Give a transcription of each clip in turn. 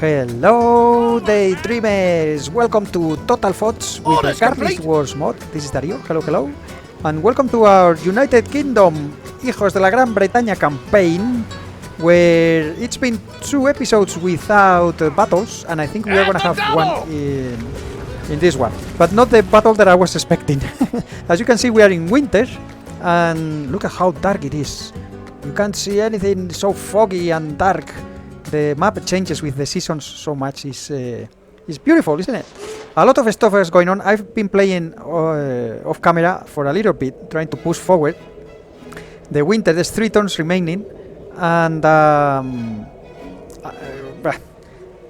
Hello, Daydreamers! Welcome to Total FOTS with the CARLIST Wars mod. This is Dario. Hello, hello. And welcome to our United Kingdom, Hijos de la Gran Bretaña campaign, where it's been 2 episodes without battles, and I think we are gonna have one in this one. But not the battle that I was expecting. As you can see, we are in winter, and look at how dark it is. You can't see anything, so foggy and dark. The map changes with the seasons so much. It's beautiful, isn't it? A lot of stuff is going on. I've been playing off camera for a little bit, trying to push forward. The winter, there's 3 turns remaining, and I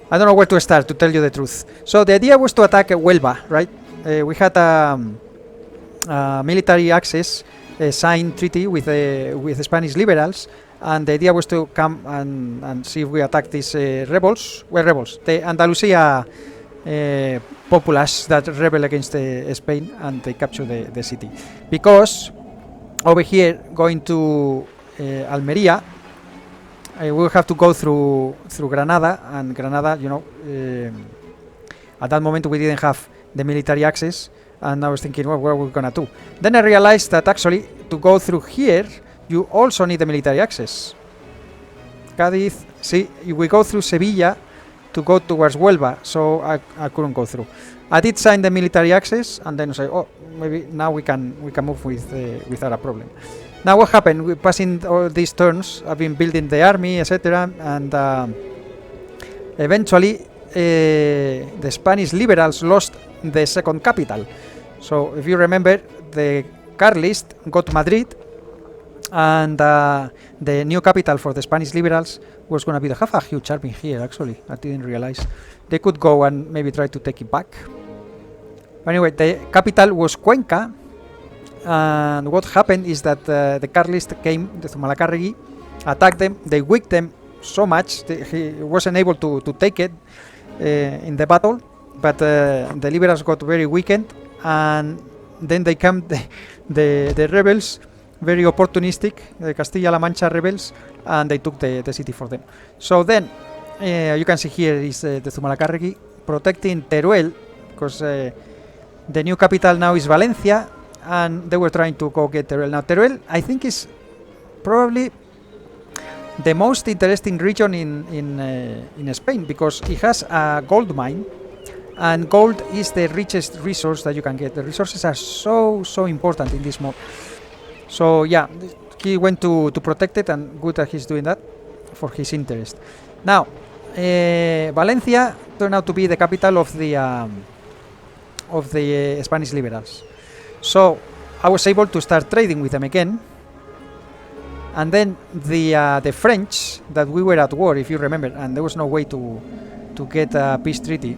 don't know where to start, to tell you the truth. So the idea was to attack Huelva, right? We had a military access signed treaty with the Spanish liberals, and the idea was to come and see if we attack these rebels. Well, rebels, the Andalusia populace that rebel against Spain, and they capture the city. Because over here, going to Almeria, we'll have to go through Granada, and Granada, you know, at that moment we didn't have the military access, and I was thinking, well, what are we gonna do? Then I realized that actually to go through here, you also need the military access. Cádiz, see, we go through Sevilla to go towards Huelva, so I couldn't go through. I did sign the military access, and then I say, oh, maybe now we can move without a problem. Now what happened? We passing all these turns. I've been building the army, etc., and eventually the Spanish liberals lost the second capital. So if you remember, the CARLIST got Madrid, and the new capital for the Spanish liberals was going to be. They have a huge army here, actually. I didn't realize. They could go and maybe try to take it back. But anyway, the capital was Cuenca, and what happened is that the CARLIST came, the Zumalacárregui, attacked them. They weakened them so much he wasn't able to take it in the battle, but the liberals got very weakened, and then they come the rebels, very opportunistic, the Castilla-La Mancha rebels, and they took the city for them. So then you can see here is the Zumalacárregui protecting Teruel, because the new capital now is Valencia, and they were trying to go get Teruel. Now Teruel, I think, is probably the most interesting region in Spain, because it has a gold mine, and gold is the richest resource that you can get. The resources are so important in this mod. So yeah, he went to protect it, and good that he's doing that for his interest. Now, Valencia turned out to be the capital of the Spanish liberals. So I was able to start trading with them again, and then the French, that we were at war, if you remember, and there was no way to get a peace treaty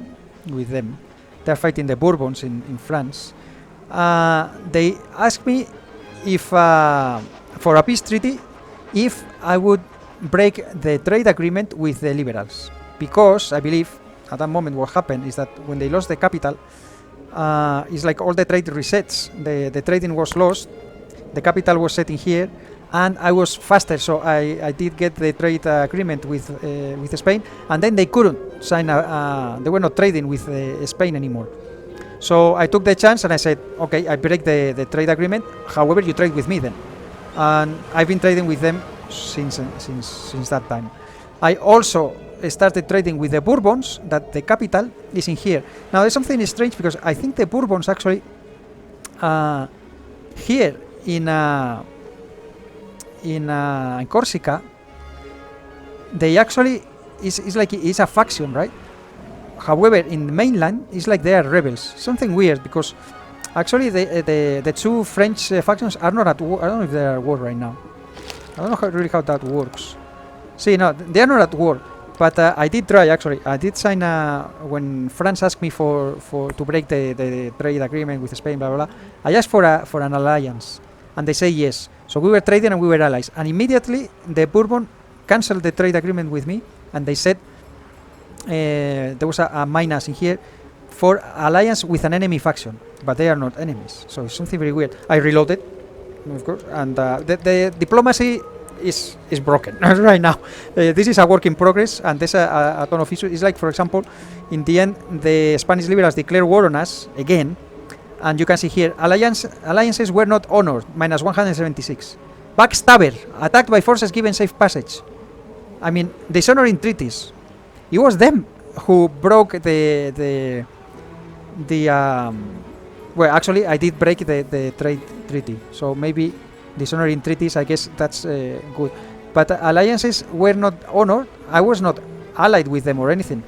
with them. They're fighting the Bourbons in France. They asked me if for a peace treaty, if I would break the trade agreement with the liberals, because I believe at that moment what happened is that when they lost the capital, it's like all the trade resets. The trading was lost, the capital was set in here, and I was faster, so I did get the trade agreement with Spain, and then they couldn't sign they were not trading with Spain anymore. So I took the chance and I said, okay, I break the trade agreement, however you trade with me then. And I've been trading with them since that time. I also started trading with the Bourbons, that the capital is in here. Now there's something strange, because I think the Bourbons actually here in Corsica, they actually is like it's a faction, right? However, in the mainland, it's like they are rebels. Something weird, because actually the 2 French factions are not at war. I don't know if they are at war right now. I don't know really how that works. See, no, they are not at war. But I did try, actually. I did sign when France asked me to break the trade agreement with Spain, blah blah blah. I asked for an alliance, and they say yes. So we were trading and we were allies. And immediately the Bourbon cancelled the trade agreement with me, and they said there was a minus in here for alliance with an enemy faction, but they are not enemies. So it's something very weird. I reloaded, of course, and the diplomacy is broken right now. This is a work in progress, and there's a ton of issues. It's like, for example, in the end, the Spanish liberals declare war on us again, and you can see here, alliances were not honored, minus 176. Backstabber, attacked by forces given safe passage. I mean, dishonoring treaties. It was them who broke the well, actually, I did break the trade treaty, so maybe dishonoring treaties, I guess that's good. But alliances were not honored. I was not allied with them or anything.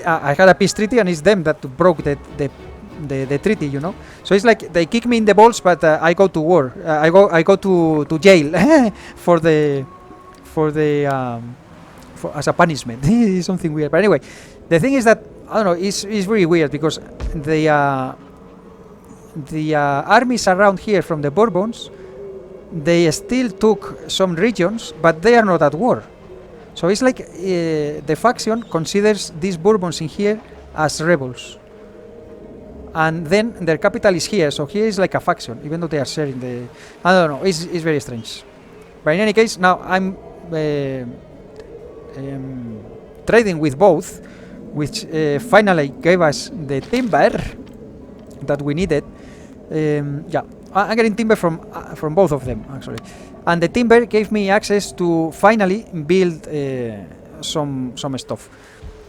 I had a peace treaty, and it's them that broke the treaty, you know. So it's like they kick me in the balls, but I go to war. I go to jail for as a punishment. It's something weird. But anyway, the thing is that I don't know. It's really weird because the armies around here from the Bourbons, they still took some regions, but they are not at war. So it's like the faction considers these Bourbons in here as rebels, and then their capital is here. So here is like a faction, even though they are sharing the. I don't know. It's very strange. But in any case, now I'm trading with both, which finally gave us the timber that we needed. Yeah, I'm getting timber from both of them actually, and the timber gave me access to finally build some stuff.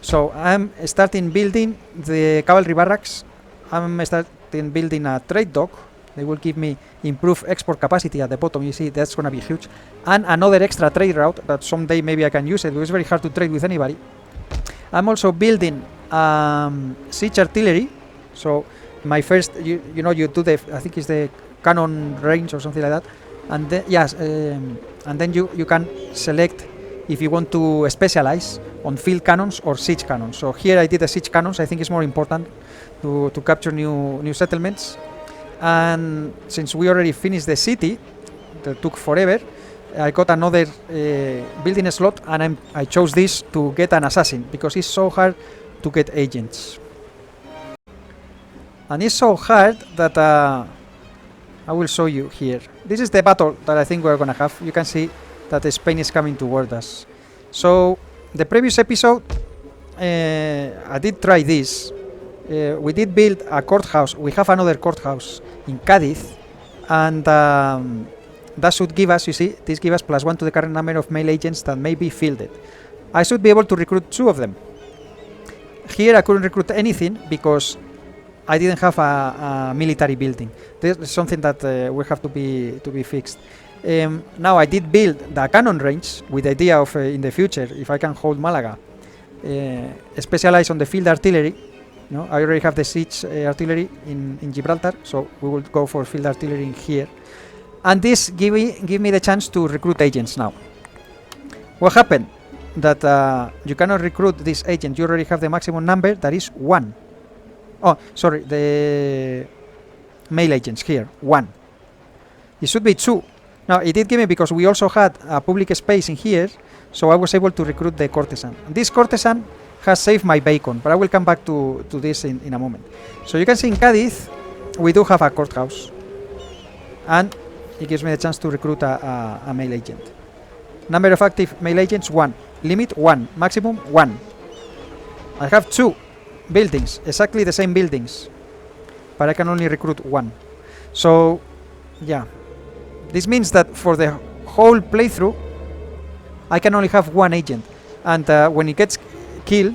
So I'm starting building the cavalry barracks. I'm starting building a trade dock. They will give me improved export capacity at the bottom. You see, that's gonna be huge, and another extra trade route that someday maybe I can use it. It was very hard to trade with anybody. I'm also building siege artillery. So my first, you know, you do the, I think it's the cannon range or something like that, and then yes, and then you can select if you want to specialize on field cannons or siege cannons. So here I did the siege cannons. I think it's more important to capture new settlements. And since we already finished the city, that took forever, I got another building slot, and I chose this to get an assassin because it's so hard to get agents. And it's so hard that I will show you here. This is the battle that I think we're gonna have. You can see that Spain is coming toward us. So the previous episode, I did try this. We did build a courthouse. We have another courthouse in Cadiz, and that should give us, you see, this gives us +1 to the current number of male agents that may be fielded. I should be able to recruit 2 of them. Here I couldn't recruit anything because I didn't have a military building. This is something that will have to be fixed. Now I did build the cannon range with the idea of in the future, if I can hold Malaga, specialize on the field artillery. You know, I already have the siege artillery in Gibraltar, so we will go for field artillery in here. And this give me the chance to recruit agents now. What happened? That you cannot recruit this agent. You already have the maximum number, that is 1. Oh, sorry, the male agents here, 1. It should be 2. Now, it did give me because we also had a public space in here, so I was able to recruit the courtesan. This courtesan has saved my bacon, but I will come back to this in a moment. So you can see in Cadiz, we do have a courthouse, and it gives me the chance to recruit a male agent. Number of active male agents, 1. Limit, 1. Maximum, 1. I have 2 buildings, exactly the same buildings, but I can only recruit 1. So, yeah. This means that for the whole playthrough, I can only have 1 agent. And when it gets killed,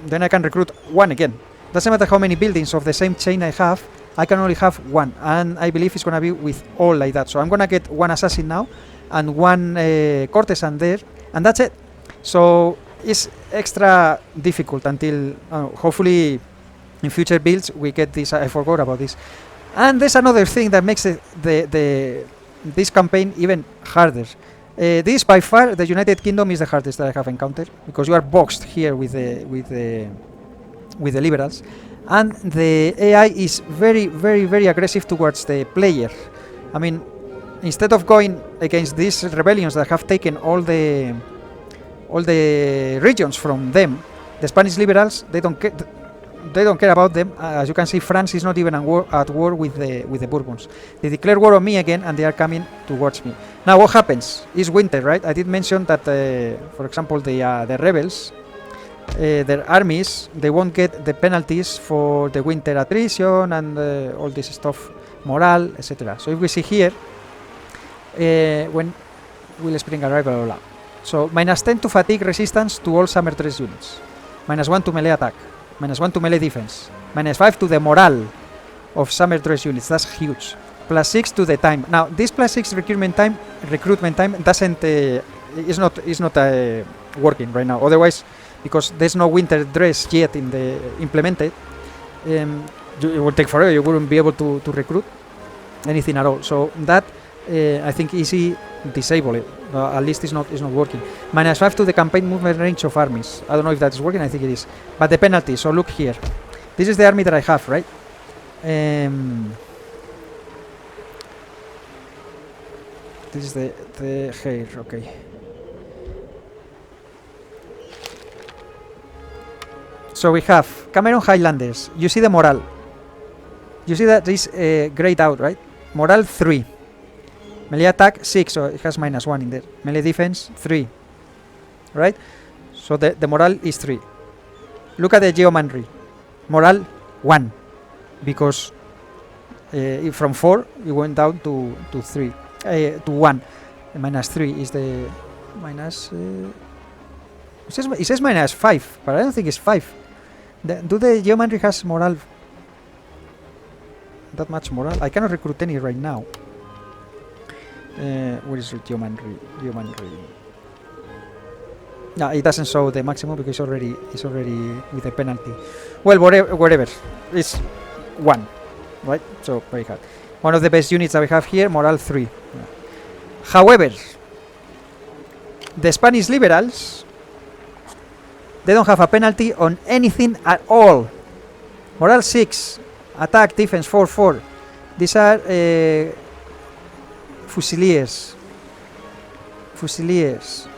then I can recruit 1 again. Doesn't matter how many buildings of the same chain I have, I can only have 1. And I believe it's gonna be with all like that. So I'm gonna get 1 assassin now and 1 courtesan there, and that's it. So it's extra difficult until hopefully in future builds we get this. I forgot about this. And there's another thing that makes this campaign even harder. This by far, the United Kingdom is the hardest that I have encountered, because you are boxed here with the liberals, and the AI is very, very, very aggressive towards the player. I mean, instead of going against these rebellions that have taken all the regions from them, the Spanish liberals, they don't they don't care about them. As you can see, France is not even at war with the Bourbons. They declare war on me again, and they are coming towards me. Now, what happens? It's winter, right? I did mention that, for example, the rebels, their armies, they won't get the penalties for the winter attrition and all this stuff, morale, etc. So if we see here, when will spring arrive, blah, blah, blah. So -10 to fatigue resistance to all summer dress units, -1 to melee attack, -1 to melee defense, -5 to the morale of summer dress units. That's huge. +6 to the time. Now this +6 recruitment time doesn't is not working right now. Otherwise, because there's no winter dress yet in the implemented, it would take forever. You wouldn't be able to recruit anything at all. So that I think easy disable it. At least it's not working. -5 to the campaign movement range of armies. I don't know if that is working. I think it is. But the penalty. So look here. This is the army that I have, right? This is the hair. Okay. So we have Cameron Highlanders. You see the morale. You see that is grayed out, right? Morale 3. Melee attack 6, so it has -1 in there. Melee defense 3. Right? So the morale is 3. Look at the geomanry. Morale 1. Because from 4 it went down to 3. To 1. -3 is the minus. It says -5, but I don't think it's 5. Do the geomanry has morale? That much morale? I cannot recruit any right now. Where is the geomanry? No, it doesn't show the maximum because it's already with a penalty. Well, whatever. It's 1, right? So very hard. One of the best units that we have here, morale 3. However, the Spanish liberals, they don't have a penalty on anything at all. Morale 6, attack, defense 4. These are Fusiliers.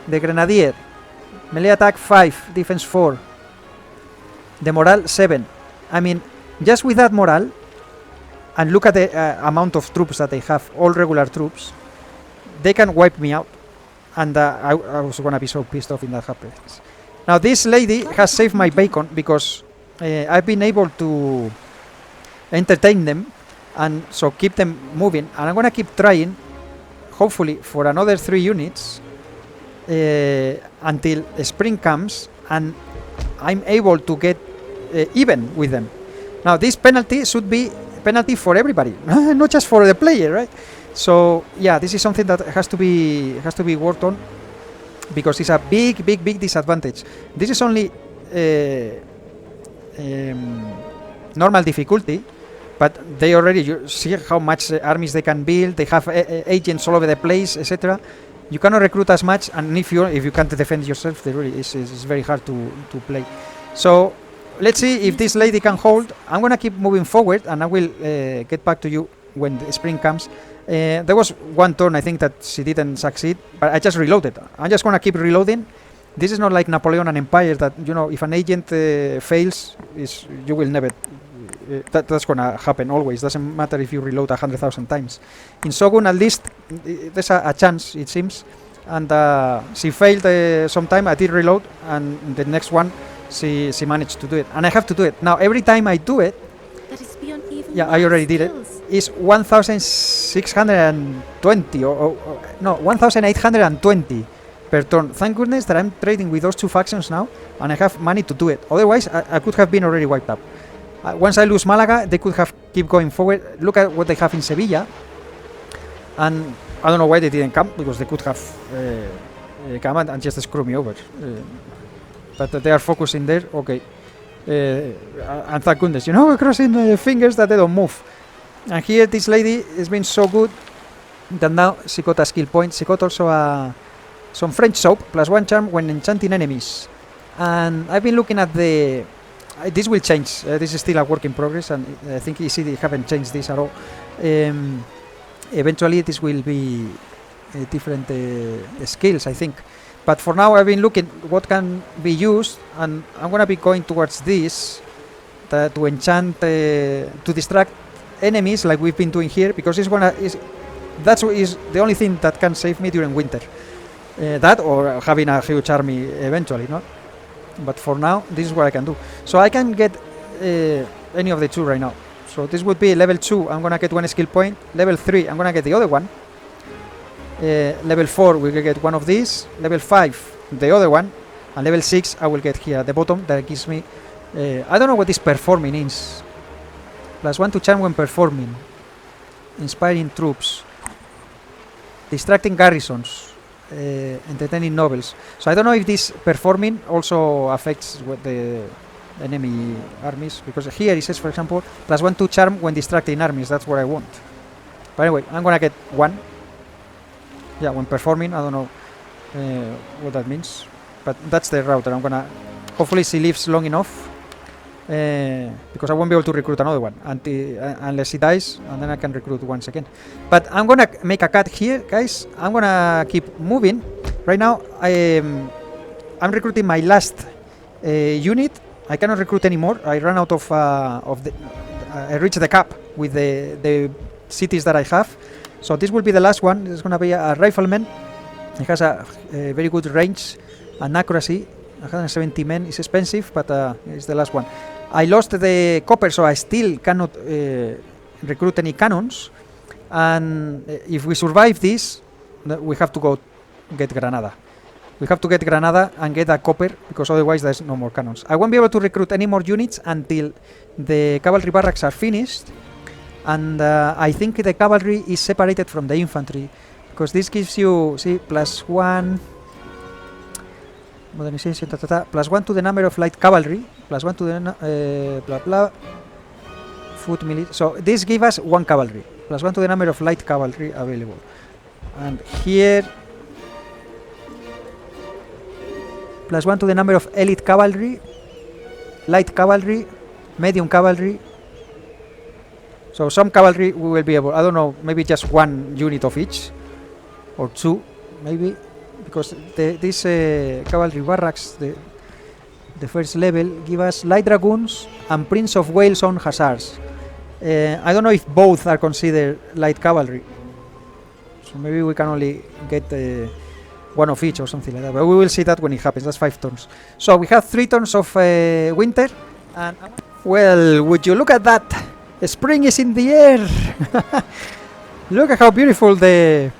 The Grenadier, melee attack 5, defense 4. The morale 7. I mean, just with that morale, and look at the amount of troops that they have, all regular troops, they can wipe me out. And I was gonna be so pissed off if that happens. Now this lady has saved my bacon because I've been able to entertain them and so keep them moving, and I'm gonna keep trying, hopefully for another 3 units until spring comes and I'm able to get even with them. Now this penalty should be penalty for everybody, not just for the player, right? So yeah, this is something that has to be worked on, because it's a big disadvantage. This is only normal difficulty, but they already, you see how much armies they can build. They have agents all over the place, etc. You cannot recruit as much, and if you can't defend yourself, they really it's very hard to play. So let's see if this lady can hold. I'm gonna keep moving forward, and I will get back to you when the spring comes. There was one turn I think that she didn't succeed, but I just reloaded. I'm just gonna keep reloading. This is not like Napoleon and Empire that, you know, if an agent fails, you will never. That's gonna happen always. Doesn't matter if you reload 100,000 times. In Shogun, at least there's a chance, it seems. And she failed sometime. I did reload, and the next one she managed to do it, and I have to do it now. Every time I do it, yeah, I already did it. Is 1,620 or no, 1,820 per turn. Thank goodness that I'm trading with those 2 factions now, and I have money to do it. Otherwise, I could have been already wiped up. Once I lose Malaga, they could have keep going forward. Look at what they have in Sevilla, and I don't know why they didn't come, because they could have come and just screw me over. But they are focusing there. Okay. And thank goodness, you know, we're crossing fingers that they don't move. And here this lady has been so good that now she got a skill point. She got also some French soap +1 charm when enchanting enemies. And I've been looking at the this will change. This is still a work in progress, and I think you see they haven't changed this at all. Eventually this will be different skills, I think. But for now I've been looking what can be used, and I'm gonna be going towards this to enchant to distract enemies like we've been doing here, because that's the only thing that can save me during winter. That or having a huge army eventually, no? But for now, this is what I can do. So I can get any of the two right now. So this would be level 2, I'm gonna get 1 skill point. Level 3, I'm gonna get the other one. Level 4, we will get one of these. Level 5, the other one. And level 6, I will get here at the bottom. That gives me... I don't know what this performing is. +1 to charm when performing. Inspiring troops. Distracting garrisons. Entertaining nobles. So I don't know if this performing also affects what the enemy armies, because here it says, for example, +1 to charm when distracting armies. That's what I want. But anyway, I'm gonna get 1. Yeah, when performing, I don't know what that means, but that's the route that I'm gonna... Hopefully she lives long enough, because I won't be able to recruit another one unless he dies, and then I can recruit once again. But I'm gonna make a cut here, guys. I'm gonna keep moving. Right now, I'm recruiting my last unit. I cannot recruit anymore. I ran out of the... I reached the cap with the cities that I have. So this will be the last one. This is gonna be a rifleman. It has a very good range and accuracy. 170 men is expensive, but it's the last one. I lost the copper, so I still cannot recruit any cannons. And if we survive this, we have to go get Granada. We have to get Granada and get a copper, because otherwise there's no more cannons. I won't be able to recruit any more units until the cavalry barracks are finished. And I think the cavalry is separated from the infantry, because this gives you, see, +1 modernization, +1 to the number of light cavalry, +1 to the blah blah foot military. So this gives us 1 cavalry, +1 to the number of light cavalry available. And here, +1 to the number of elite cavalry, light cavalry, medium cavalry. So some cavalry we will be able, I don't know, maybe just 1 unit of each, or 2, maybe, because this cavalry barracks, the first level, give us light dragoons and Prince of Wales on hussars. I don't know if both are considered light cavalry, so maybe we can only get 1 of each or something like that, but we will see that when it happens. That's 5 turns. So we have 3 turns of winter, and well, would you look at that? Spring is in the air. Look at how beautiful the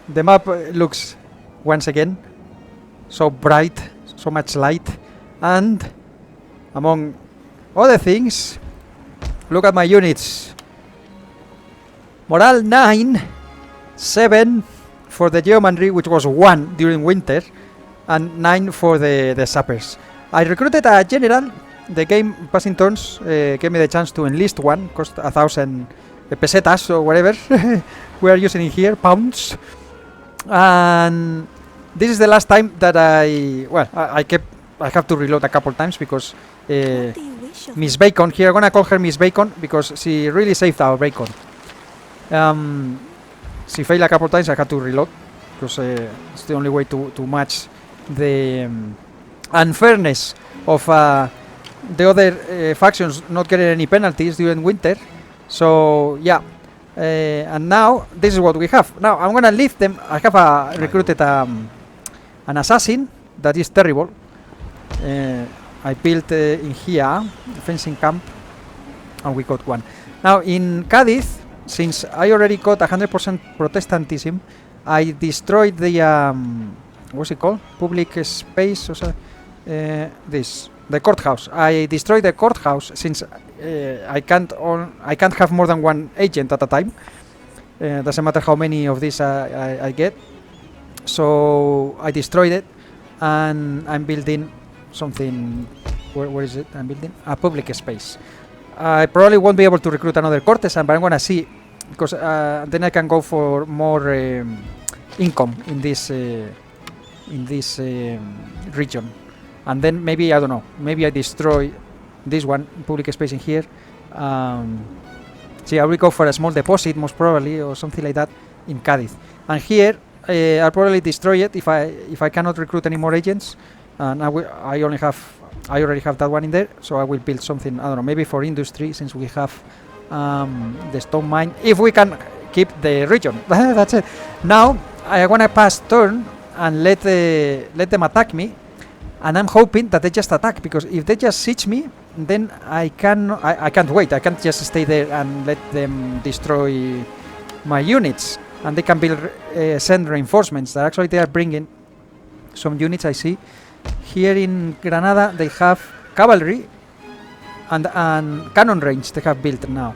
map looks once again. So bright, so much light, and among other things, look at my units. Morale 9, 7 for the yeomanry, which was 1 during winter, and 9 for the sappers. I recruited a general. The game passing turns gave me the chance to enlist one. Cost 1,000 pesetas or whatever we are using in here, pounds. And this is the last time that I have to reload a couple times, because Miss Bacon here, I'm gonna call her Miss Bacon because she really saved our bacon. She failed a couple times. I had to reload because it's the only way to match the unfairness of the other factions not getting any penalties during winter. So yeah, and now this is what we have. Now I'm gonna leave them. I have recruited an assassin that is terrible. I built in here a fencing camp, and we got one. Now in Cadiz, since I already got 100% Protestantism, I destroyed the what's it called? Public space or so, the courthouse. I destroyed the courthouse since I can't have more than 1 agent at a time. Doesn't matter how many of these I get. So I destroyed it, and I'm building something. Where is it? I'm building a public space. I probably won't be able to recruit another courtesan, but I'm gonna see, because then I can go for more income in this region, and then maybe, I don't know, maybe I destroy this one, public space in here. See, I will go for a small deposit most probably, or something like that in Cadiz, and here I'll probably destroy it if I cannot recruit any more agents, and I only have I already have that one in there, so I will build something, I don't know, maybe for industry, since we have the stone mine, if we can keep the region. That's it. Now I wanna pass turn and let them attack me, and I'm hoping that they just attack, because if they just siege me, then I can't wait. I can't just stay there and let them destroy my units, and they can send reinforcements. That actually they are bringing some units. I see here in Granada they have cavalry and cannon range they have built now,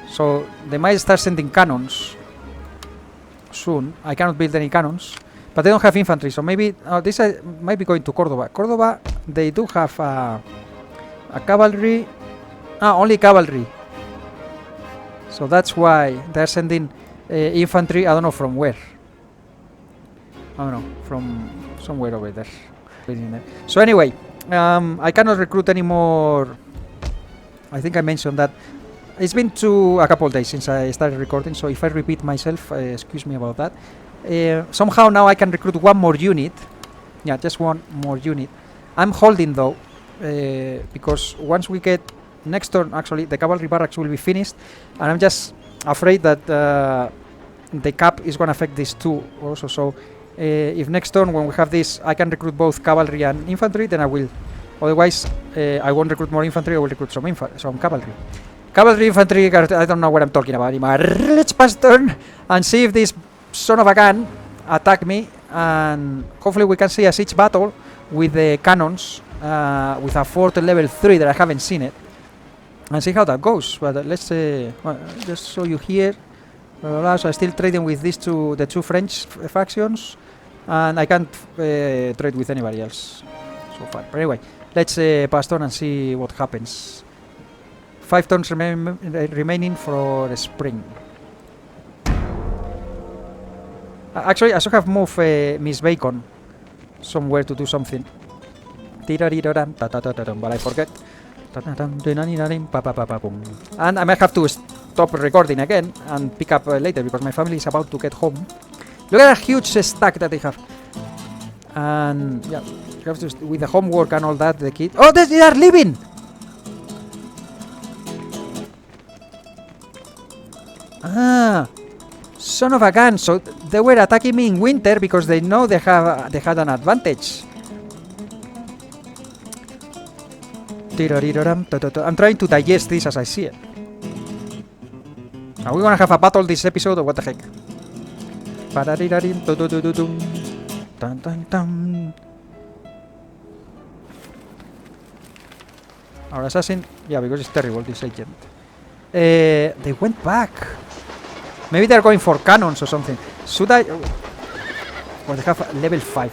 so they might start sending cannons soon. I cannot build any cannons, but they don't have infantry, so maybe this might be going to Cordoba. Cordoba, they do have a cavalry, only cavalry, so that's why they're sending infantry. I don't know from where. I don't know, from somewhere over there. So anyway, I cannot recruit anymore. I think I mentioned that. It's been a couple of days since I started recording, so if I repeat myself, excuse me about that. Somehow now I can recruit one more unit. Yeah, just one more unit. I'm holding though, because once we get next turn, actually the cavalry barracks will be finished, and I'm just afraid that the cap is going to affect these two also. So if next turn when we have this I can recruit both cavalry and infantry, then I will. Otherwise I won't recruit more infantry, I will recruit some cavalry. Cavalry, infantry, I don't know what I'm talking about anymore. Let's pass turn and see if this son of a gun attack me, and hopefully we can see a siege battle with the cannons, with a fort level 3 that I haven't seen it, and see how that goes. But let's just show you here. So I'm still trading with the two French factions, and I can't trade with anybody else so far. But anyway, let's pass turn and see what happens. 5 turns remaining for spring. Actually, I should have moved Miss Bacon somewhere to do something. But I forget. And I might have to stop recording again and pick up later, because my family is about to get home. Look at that huge stack that they have. And yeah, you have to, with the homework and all that, the kids. Oh, they are leaving! Ah, son of a gun. So they were attacking me in winter because they know they had an advantage. I'm trying to digest this as I see it. Are we gonna have a battle this episode or what the heck? Our assassin, yeah, because it's terrible, this agent. They went back. Maybe they're going for cannons or something. Should I? Well, they have level 5.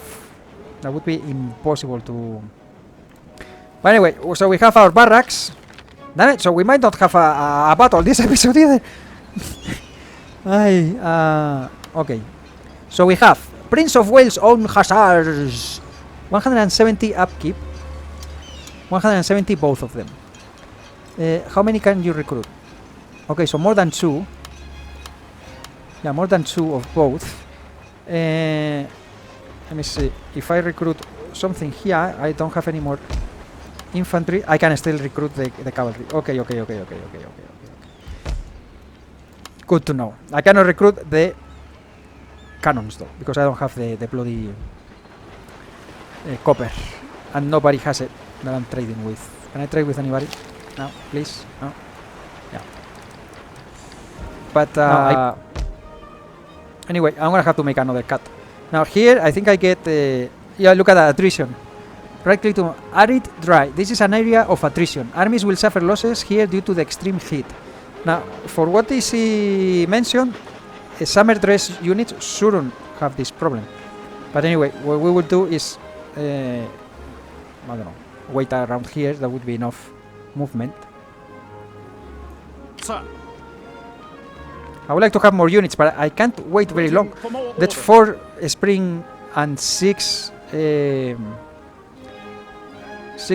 That would be impossible to. But anyway, so we have our barracks. Damn it, so we might not have a battle this episode either. Okay. So we have Prince of Wales' own hussars. 170 upkeep. 170 both of them. How many can you recruit? Okay, so more than 2. Yeah, more than 2 of both. Let me see. If I recruit something here, I don't have any more infantry. I can still recruit the cavalry. Okay. Good to know. I cannot recruit the cannons though, because I don't have the bloody copper, and nobody has it that I'm trading with. Can I trade with anybody? No, please. No. Yeah. But no, anyway, I'm gonna have to make another cut. Now here, I think I get yeah, look at that attrition. Right click to arid dry. This is an area of attrition. Armies will suffer losses here due to the extreme heat. Now, for what is he mentioned, summer dress units shouldn't have this problem. But anyway, what we will do is, I don't know, wait around here. That would be enough movement. Sir. I would like to have more units, but I can't wait very long. That's 4 spring and 6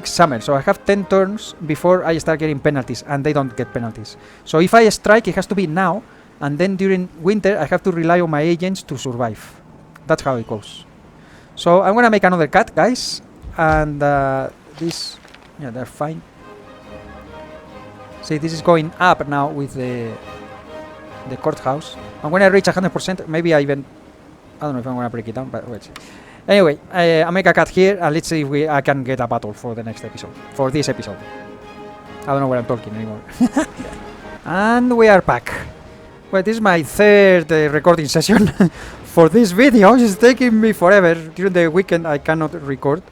summer. So I have 10 turns before I start getting penalties, and they don't get penalties. So if I strike, it has to be now, and then during winter I have to rely on my agents to survive. That's how it goes. So I'm gonna make another cut, guys, and this. Yeah, they're fine. See, this is going up now with the courthouse. And when I reach 100%, maybe I don't know if I'm gonna break it down, but wait. Anyway, I make a cut here, and let's see if I can get a battle for the next episode. For this episode. I don't know what I'm talking anymore. And we are back. Well, this is my third recording session for this video. It's taking me forever. During the weekend I cannot record,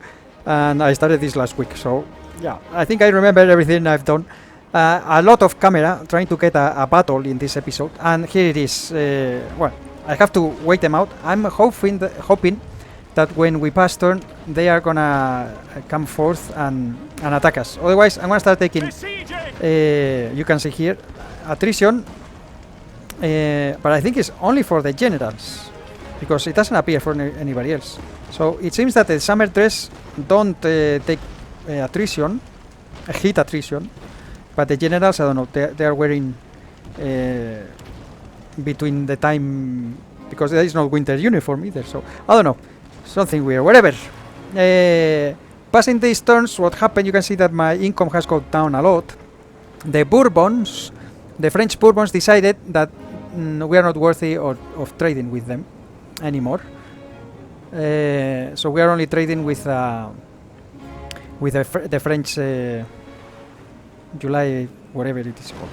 and I started this last week, so yeah, I think I remember everything I've done. A lot of camera trying to get a battle in this episode, and here it is. Well, I have to wait them out. I'm hoping that when we pass turn, they are gonna come forth and attack us. Otherwise, I'm gonna start taking. You can see here attrition, but I think it's only for the generals because it doesn't appear for anybody else. So it seems that the summer dress don't take attrition, hit attrition, but the generals, I don't know, they are wearing between the time, because there is no winter uniform either. So I don't know, something weird. Whatever. Passing these turns, what happened? You can see that my income has gone down a lot. The Bourbons, the French Bourbons, decided that we are not worthy of trading with them anymore. So we are only trading with the French July, whatever it is called.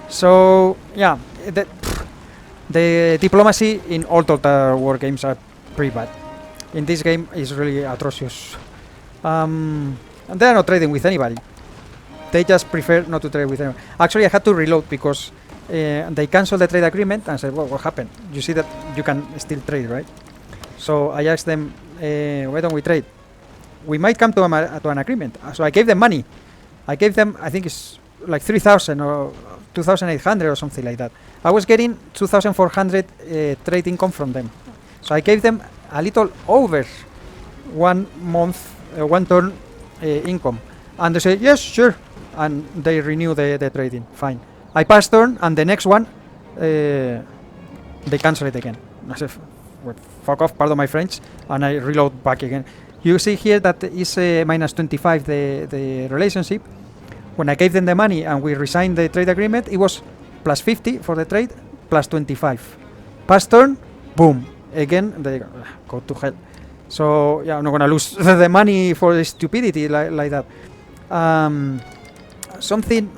So yeah, the diplomacy in all Total War games are pretty bad. In this game, is really atrocious. And they are not trading with anybody. They just prefer not to trade with anyone. Actually, I had to reload because they canceled the trade agreement and said, well, what happened? You see that you can still trade, right? So I asked them, why don't we trade? We might come to an agreement. So I gave them money. I gave them, I think it's like 3,000 or 2,800 or something like that. I was getting 2,400 trade income from them. So I gave them a little over 1 month, 1 turn income. And they said, yes, sure. And they renew the trading. Fine. I pass turn, and the next one, they cancel it again. I said, well, fuck off, pardon my French. And I reload back again. You see here that is minus 25 the relationship. When I gave them the money and we resigned the trade agreement, it was plus 50 for the trade, plus 25. Pass turn, boom. Again, they go to hell. So yeah, I'm not gonna lose the money for the stupidity like that. Something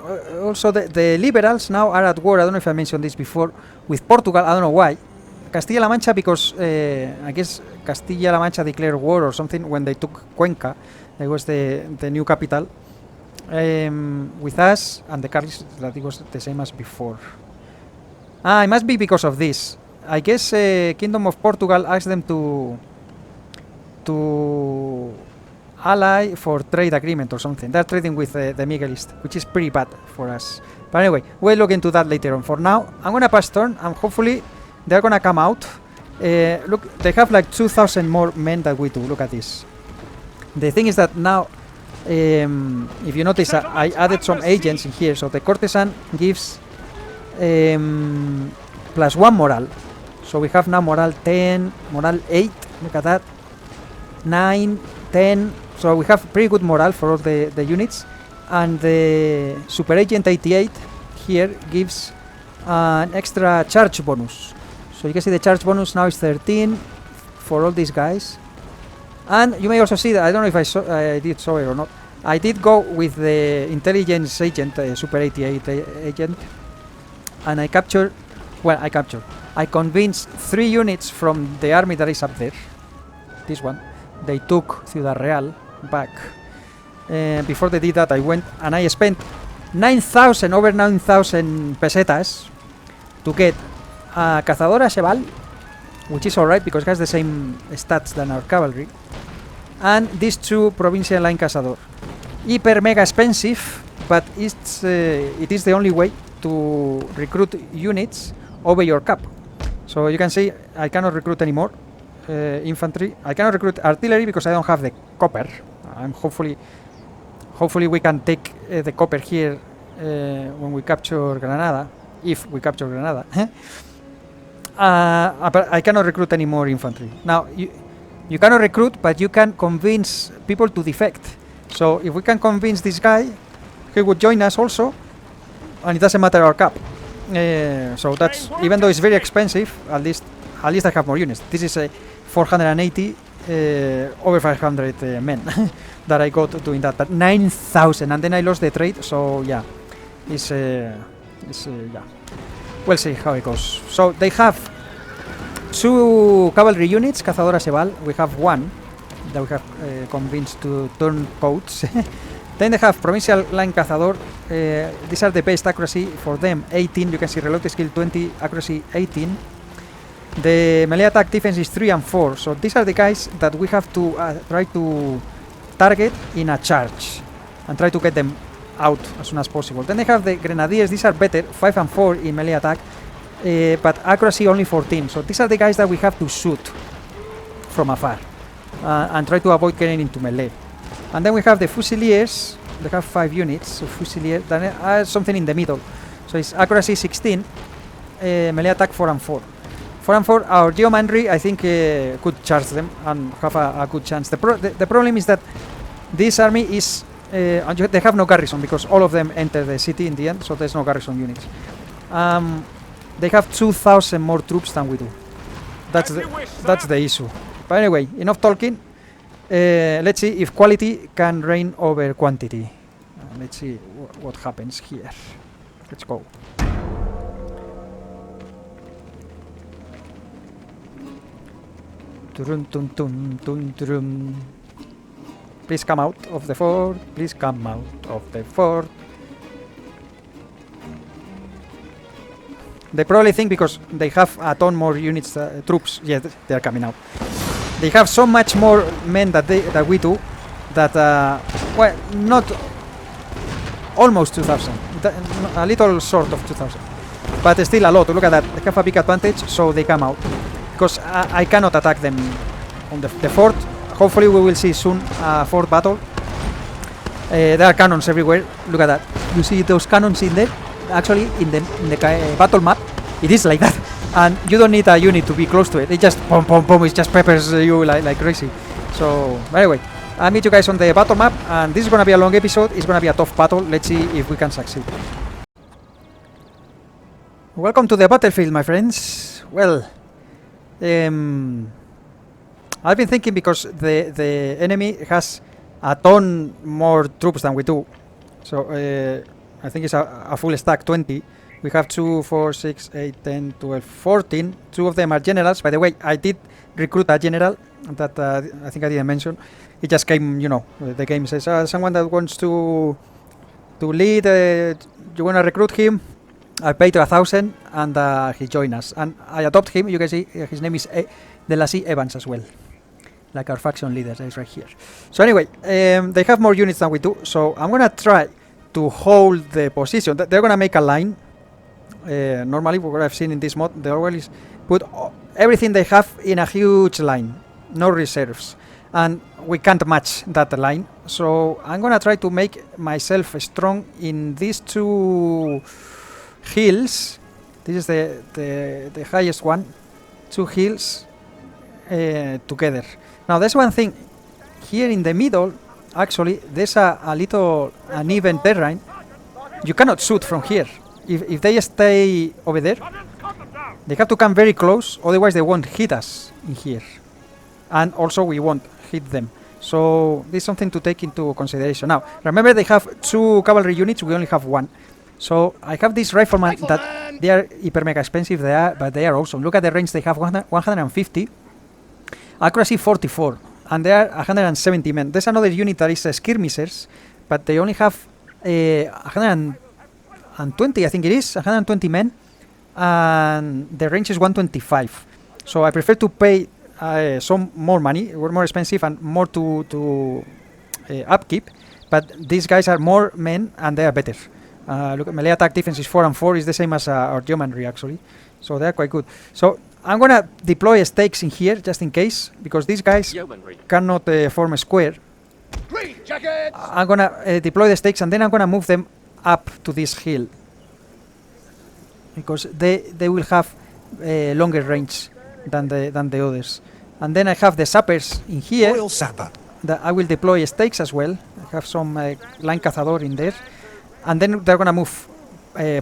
also, the liberals now are at war. I don't know if I mentioned this before with Portugal. I don't know why. Castilla-La Mancha, because I guess Castilla-La Mancha declared war or something when they took Cuenca. It was the new capital. With us and the CARLIST, that it was the same as before. It must be because of this. I guess Kingdom of Portugal asked them to ally for trade agreement or something. They're trading with the Miguelist, which is pretty bad for us. But anyway, we'll look into that later on. For now, I'm gonna pass turn, and hopefully they're gonna come out. Look, they have like 2,000 more men than we do. Look at this. The thing is that now, if you notice, I added some agents in here. So the courtesan gives plus 1 morale. So we have now morale 10, morale 8. Look at that. 9, 10. So we have pretty good morale for all the units. And the super agent 88 here gives an extra charge bonus. So you can see the charge bonus now is 13 for all these guys. And you may also see that, I don't know if I did show it or not, I did go with the intelligence agent, super 88 agent, and I convinced 3 units from the army that is up there. This one, they took Ciudad Real back. Before they did that, I went and I spent over 9,000 pesetas to get a Cazadora Cheval, which is alright because it has the same stats than our cavalry, and these 2 Provincial Line Cazador. Hyper mega expensive, but it is the only way to recruit units over your cap. So you can see I cannot recruit anymore infantry. I cannot recruit artillery because I don't have the copper. Hopefully we can take the copper here when we capture Granada, if we capture Granada. But I cannot recruit any more infantry. Now you cannot recruit, but you can convince people to defect. So if we can convince this guy, he would join us also, and it doesn't matter our cap. So that's, even though it's very expensive, at least I have more units. This is a 480 over 500 men that I got doing that, but 9,000, and then I lost the trade. So yeah, it's yeah. We'll see how it goes. So they have 2 cavalry units, Cazadora Sebal. We have 1 that we have convinced to turn coats. Then they have Provincial Line Cazador. These are the best accuracy for them, 18. You can see reload skill 20, accuracy 18. The melee attack defense is 3 and 4. So these are the guys that we have to try to target in a charge and try to get them out as soon as possible. Then they have the Grenadiers. These are better, 5 and 4 in melee attack, but accuracy only 14. So these are the guys that we have to shoot from afar and try to avoid getting into melee. And then we have the Fusiliers. They have 5 units, so Fusilier, then something in the middle. So it's accuracy 16, melee attack 4 and 4. 4 and 4, our Geomanry, I think, could charge them and have a good chance. The problem is that this army is, they have no garrison because all of them enter the city in the end, so there's no garrison units. They have 2,000 more troops than we do. That's the issue. But anyway, enough talking. Let's see if quality can reign over quantity. Let's see what happens here. Let's go. Please come out of the fort. Please come out of the fort. They probably think because they have a ton more units, troops. Yeah, they are coming out. They have so much more men that we do that, well, not almost 2,000, a little short of 2,000, but still a lot. Look at that. They have a big advantage, so they come out. Because I cannot attack them on the fort. Hopefully we will see soon a fort battle. There are cannons everywhere. Look at that. You see those cannons in there? Actually, in the battle map, it is like that. And you don't need a unit to be close to it. It just pom pom pom. It just peppers you like crazy. So anyway, I'll meet you guys on the battle map. And this is gonna be a long episode. It's gonna be a tough battle. Let's see if we can succeed. Welcome to the battlefield, my friends. Well, I've been thinking because the enemy has a ton more troops than we do. So I think it's a full stack, 20. We have 2, 4, 6, 8, 10, 12, 14. 2 of them are generals. By the way, I did recruit a general that I think I didn't mention. It just came, you know, the game says someone that wants to lead, you want to recruit him. I paid 1,000 and he joined us. And I adopt him. You can see his name is De La C. Evans as well. Like our faction leader is right here. So anyway, they have more units than we do. So I'm going to try to hold the position. They're going to make a line. Normally, what I've seen in this mod, they always put everything they have in a huge line, no reserves, and we can't match that line. So I'm gonna try to make myself strong in these 2 hills. This is the highest one. 2 hills together. Now there's one thing here in the middle. Actually, there's a little uneven terrain. You cannot shoot from here. If they stay over there, they have to come very close, otherwise they won't hit us in here. And also we won't hit them. So this is something to take into consideration. Now, remember they have 2 cavalry units, we only have 1. So I have this rifleman that they are hyper mega expensive, but they are awesome. Look at the range, they have 150, accuracy 44, and they are 170 men. There's another unit that is skirmishers, but they only have 120, I think it is, 120 men, and the range is 125. So I prefer to pay some more money, more expensive and more to upkeep, but these guys are more men and they are better. Look, melee attack defense is 4 and 4, is the same as our Geomanry actually, so they are quite good. So I'm gonna deploy stakes in here just in case, because these guys cannot form a square. I'm gonna deploy the stakes and then I'm gonna move them up to this hill because they will have longer range than the others. And then I have the sappers in here. That I will deploy stakes as well. I have some line cazador in there, and then they're gonna move,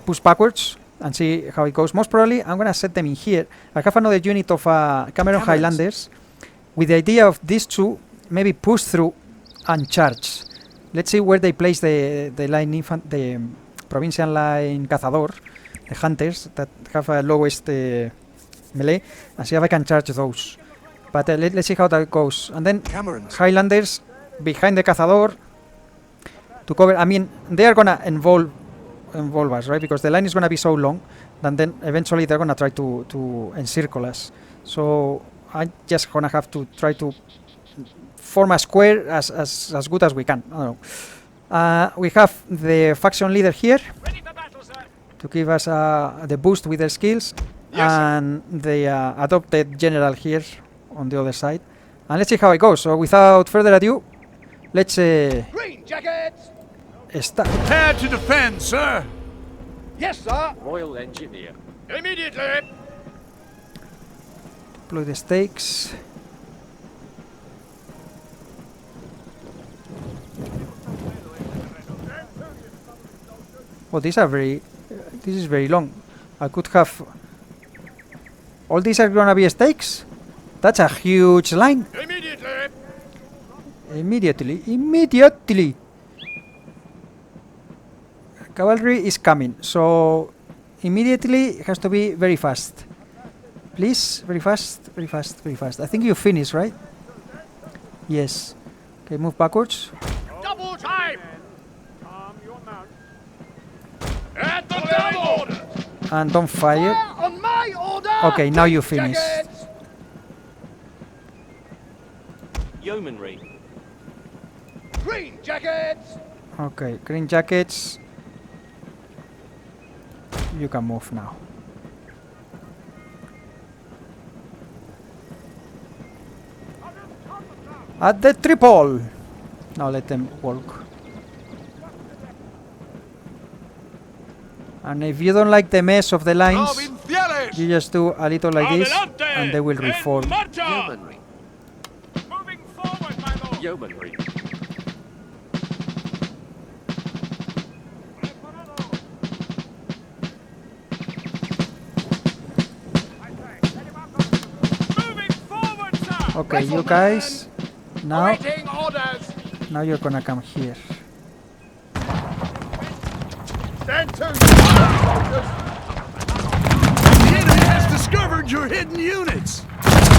push backwards and see how it goes. Most probably, I'm gonna set them in here. I have another unit of Cameron Highlanders, with the idea of these two maybe push through and charge. Let's see where they place the line the provincial line cazador, the hunters that have a lowest melee, and see if I can charge those. But let's see how that goes. And then Highlanders behind the cazador to cover. I mean, they are gonna involve us, right? Because the line is gonna be so long, and then eventually they're gonna try to encircle us. So I'm just gonna have to try to form a square as good as we can. I don't know. We have the faction leader here to give us the boost with their skills, and the adopted general here on the other side. And let's see how it goes. So without further ado, let's Green jackets! start. Prepare to defend, sir. Yes, sir. Royal Engineer. Immediately. Deploy the stakes. Oh, these are very. This is very long. I could have. All these are gonna be stakes. That's a huge line. Immediately. Cavalry is coming, so immediately it has to be very fast. Please, very fast. I think you finish, right? Yes. Okay, move backwards. Double time. At the double. And don't fire. On my order. Okay, now you finish. Jackets. Yeomanry. Green jackets. Okay, green jackets. You can move now. At the triple. Now let them walk. And if you don't like the mess of the lines, you just do a little like this, and they will reform. Yeomanry. Moving forward, my lord. Yeomanry. Moving forward, sir. Okay, you guys, now Awaiting orders. you're gonna come here. Stand to. The enemy has discovered your hidden units. At the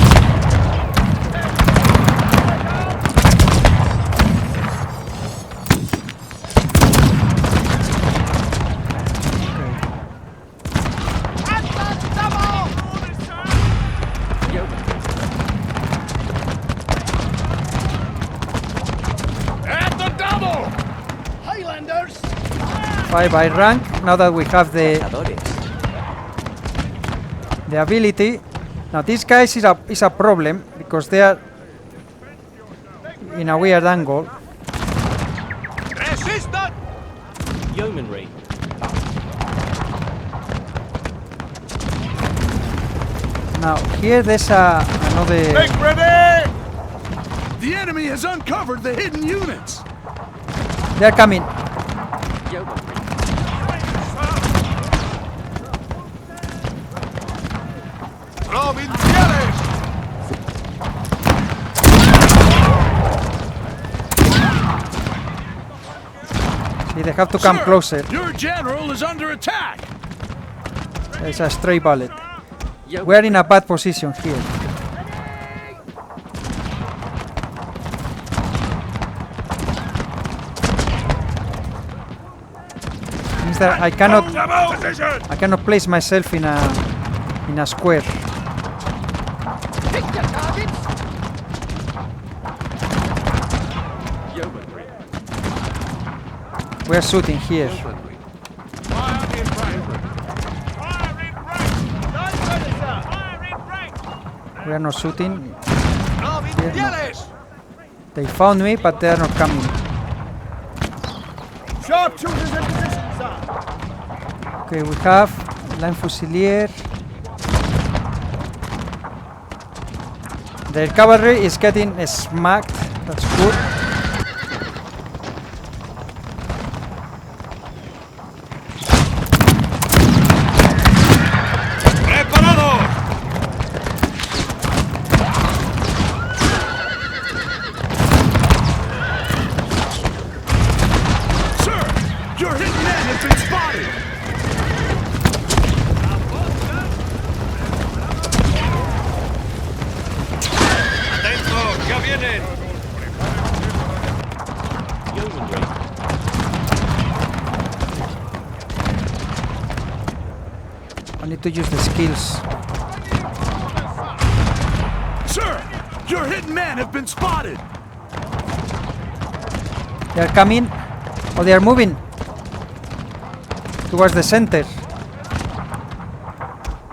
double. Orders, sir. Yeomanry. At the double. Highlanders. 5 by rank. Now that we have the ability. Now these guys is a problem because they are in a weird angle. Resistant. Yeomanry. Now here there's another. Make ready. The enemy has uncovered the hidden units. They're coming. Yeomanry. Provinciales. See, they have to come Sir, closer. Your general is under attack. It's a stray bullet. Yeomanry. We're in a bad position here. Means that I cannot place myself in a square. Pick your targets. Yeomanry. We're shooting here. Yeomanry. Fire in rank. Fire in rank. Line ready, sir. Fire in rank. We are not shooting. Provinciales. They found me, but they are not coming. Sharpshooters in position, sir. Okay, we have line fusilier. Their cavalry is getting smacked. That's good. I need to use the skills. Sir, your hidden men have been spotted. They are coming. Oh, they are moving towards the center.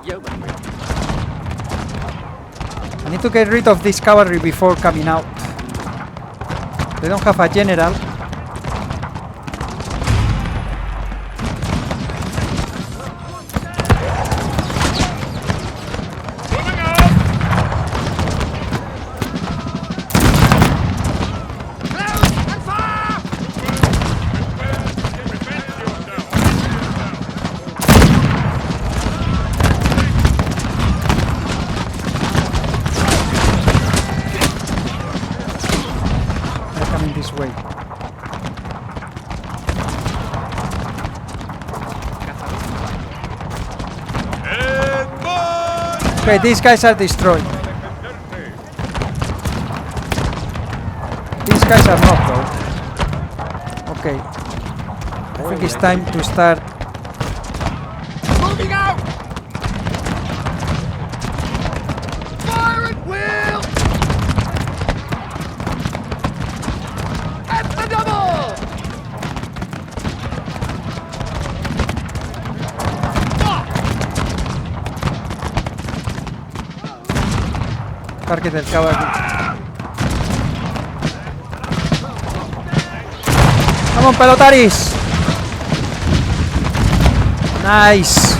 Yeomanry. I need to get rid of this cavalry before coming out. They don't have a general. This way. Okay, these guys are destroyed. These guys are not though. Okay. I think it's time to start. Moving out! Fire at will! At the double! Target del caballo. Come on, pelotaris! Nice!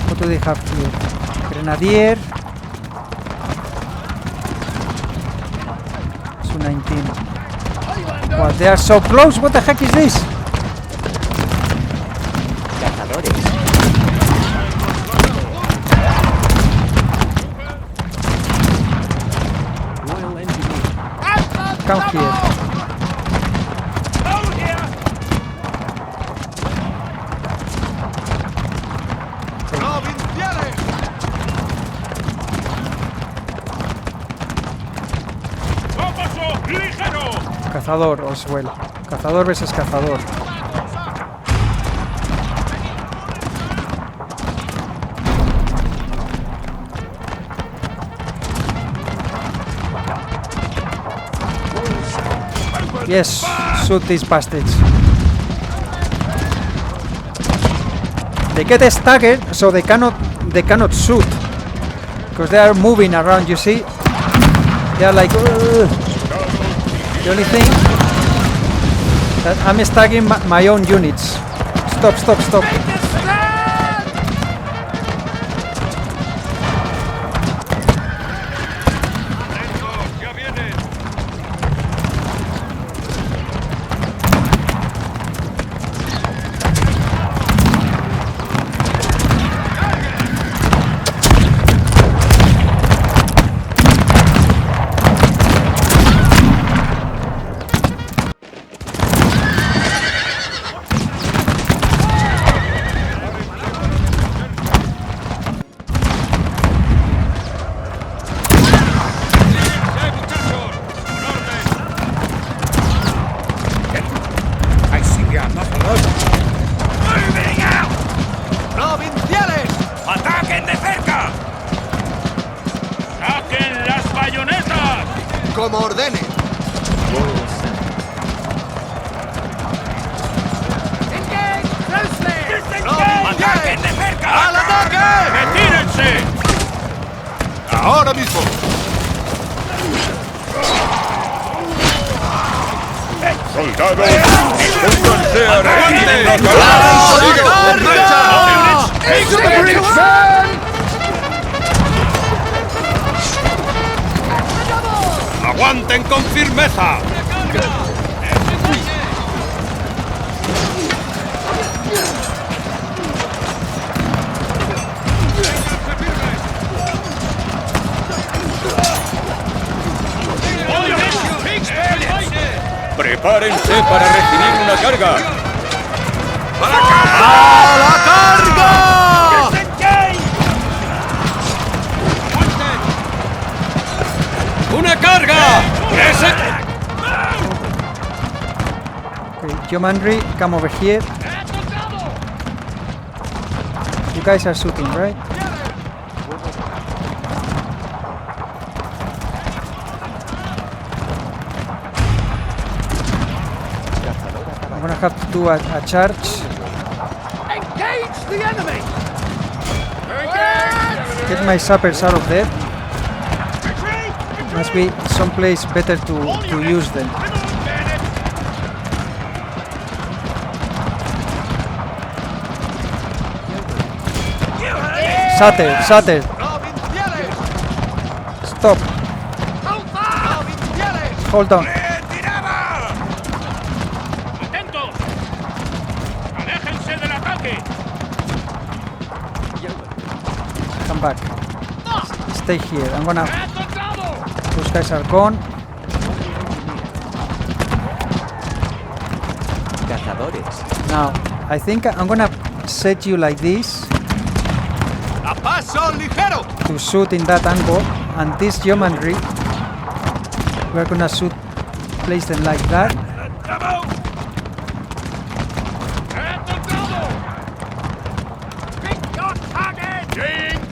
What do they have here? Grenadier. Su 19. Wow, they are so close! What the heck is this? Cazadores. Royal Engineer. Come here. Over here! Provinciales! ¡Paso ligero! Cazador, Oswell. Cazador versus cazador. Yes, shoot these bastards. They get staggered, so they cannot shoot because they are moving around. You see, they are like. Ugh. The only thing that I'm staggering my own units. Stop! Stop! Stop! ¡Ya viene! ¡Provinciales! ¡Ataquen de cerca! ¡Saquen las bayonetas! Como ordene. Royal Center. ¡Ataquen de cerca! ¡Al ataque! ¡Retírense! ¡Ahora mismo! ¡Soldados! ¡Pónganse a recibir la ¡Aguanten con firmeza! ¡Prepárense para recibir una carga! ¡A la carga! ¡Una carga! Yeomanry, come over here. You guys are shooting, right? I'm gonna have to do a charge. Engage the enemy! Get my sappers out of there. Must be someplace better to use them. Shatter. Stop. Hold on. ¡Atentos! ¡Aléjense del ataque! Come back. Stay here. I'm gonna. Those guys are gone. Cazadores. Now, I think I'm gonna set you like this A paso ligero. to shoot in that angle, and this yeomanry, we're gonna shoot, place them like that.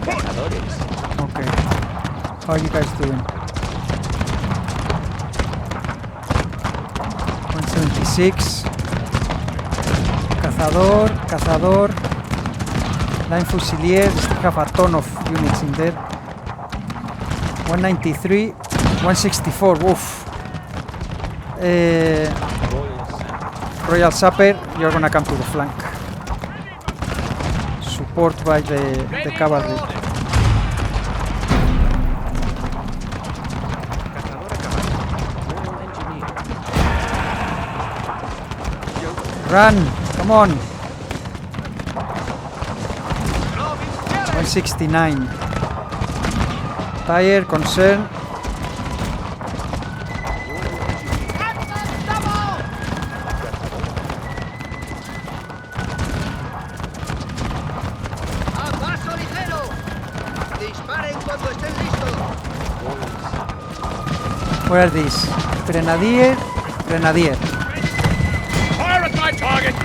Cazadores. Okay. How are you guys doing? 176. Cazador. Line Fusilier. They still have a ton of units in there. 193. 164. Woof. Royal Sapper, you're gonna come to the flank. Support by the cavalry. Run! Come on! 169. Tire, concern. Where are these? Grenadier. Fire at my target!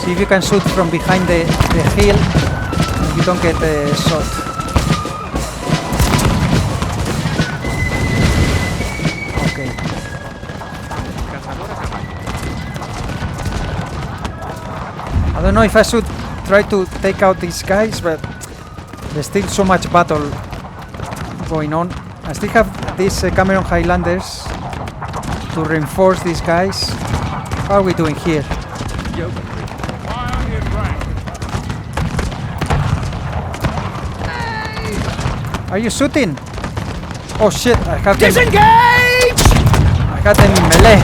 See if you can shoot from behind the hill and you don't get shot. Okay. I don't know if I should try to take out these guys, but there's still so much battle going on. I still have these Cameron Highlanders to reinforce these guys. How are we doing here? Fire in rank! Are you shooting? Oh shit, I have them. Disengage! I got them in melee.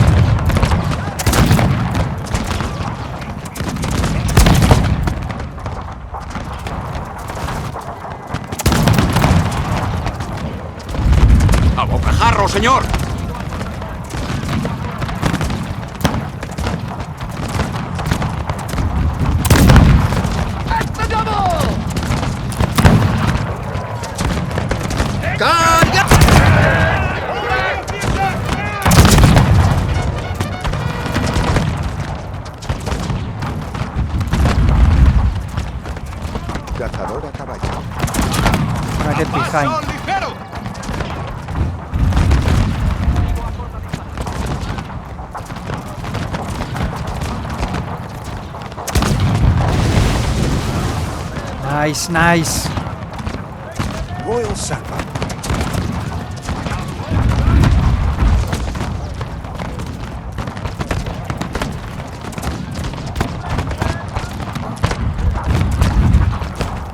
¡A bocajarro, señor! Cazador a caballo. I'm gonna get behind. ligero. Nice. Royal Sapper.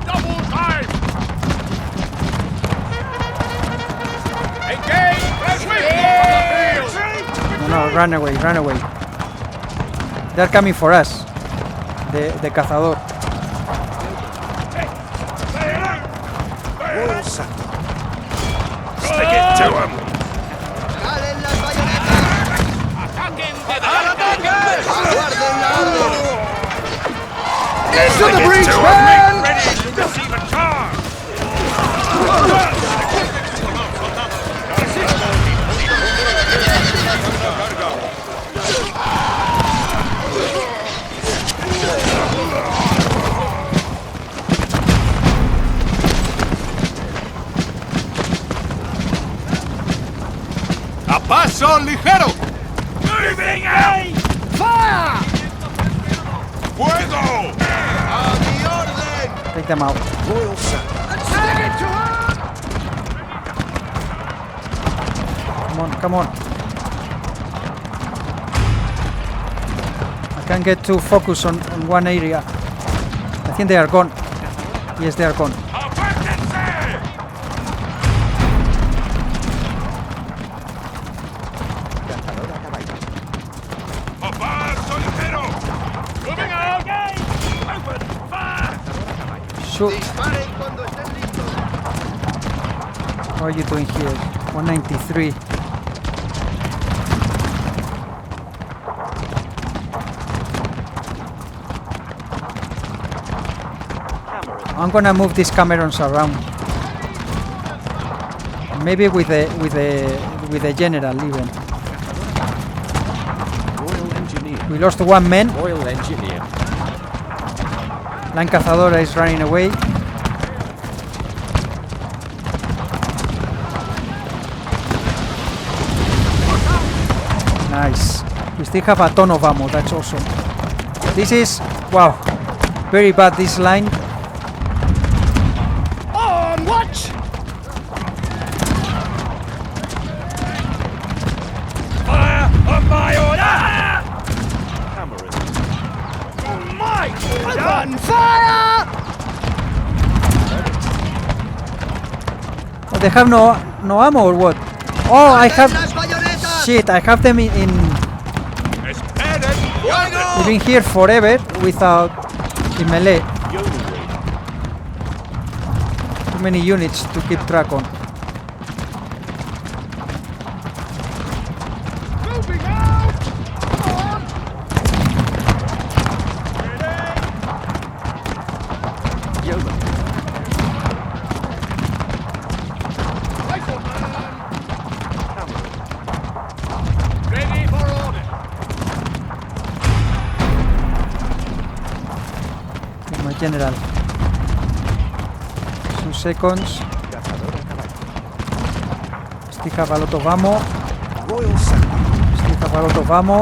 Double time! Engage! No, run away. They're coming for us. The cazador. Royal Sapper. Stick it to him! Into the breach, to man! Ready to receive a charge! ¡Son ligeros! Moving out! ¡Fire! Fuego! ¡A mi orden! Take them out. Royal Sapper. ¡Stick it to her! Come on, come on. I can't get too focused on one area. I think they are gone. Yes, they are gone. ¡Apártense! Cazador a caballo. ¡A paso ligero! Moving out! ¡Open fire! Shoot. ¡Disparen cuando estén listos! What are you doing here? 193. I'm gonna move these camerons around. Maybe with the general even. Royal Engineer. We lost one man. Royal Engineer. Line Cazadora is running away. Nice. We still have a ton of ammo. That's awesome. This is wow. Very bad. This line. On watch! Fire on my order! Cameron. My! On fire! Oh, they have no ammo or what? Oh, I have. ¡Las bayonetas! Shit, I have them in. Esperen! They've been here forever without in melee. Yeomanry. Too many units to keep track on. Moving out! Come on! Yeomanry. Rifleman! Cameron. Ready for order. With my general. 2 seconds. Cazador a caballo. Still have a lot of ammo. Royal Sapper. Still have a lot of ammo.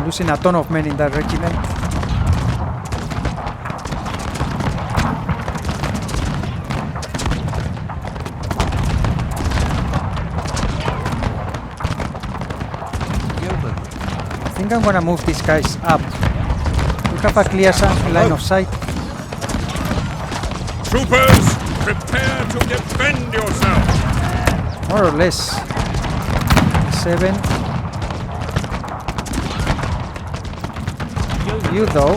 Losing a ton of men in that regiment. Yeomanry. I think I'm gonna move these guys up. We have a clear line of sight. Troopers, prepare to defend yourselves! More or less. 7. You though.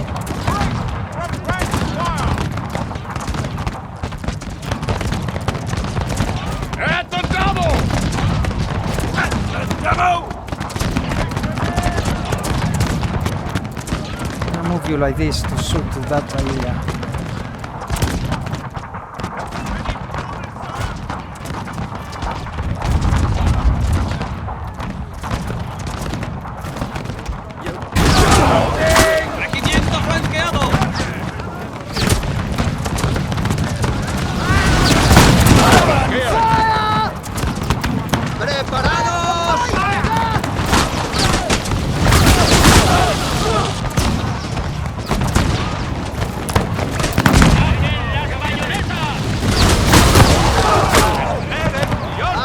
At the double! Double! I'll move you like this to shoot to that area. ¡Regimiento flanqueado! ¡Preparados!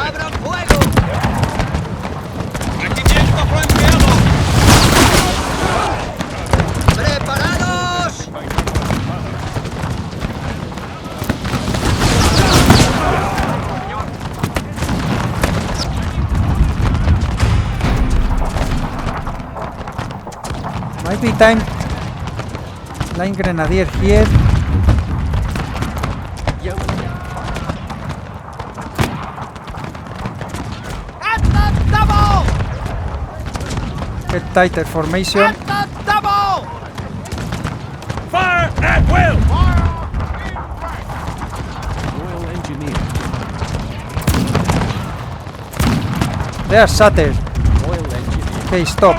¡Abran fuego! ¡Regimiento flanqueado! ¡Preparados! Might be time. Line Grenadier here. Yeomanry. ¡At the double! Get tighter formation. ¡At the double! Fire at will! Royal Engineer. They are shattered. Royal Engineer. Okay, stop.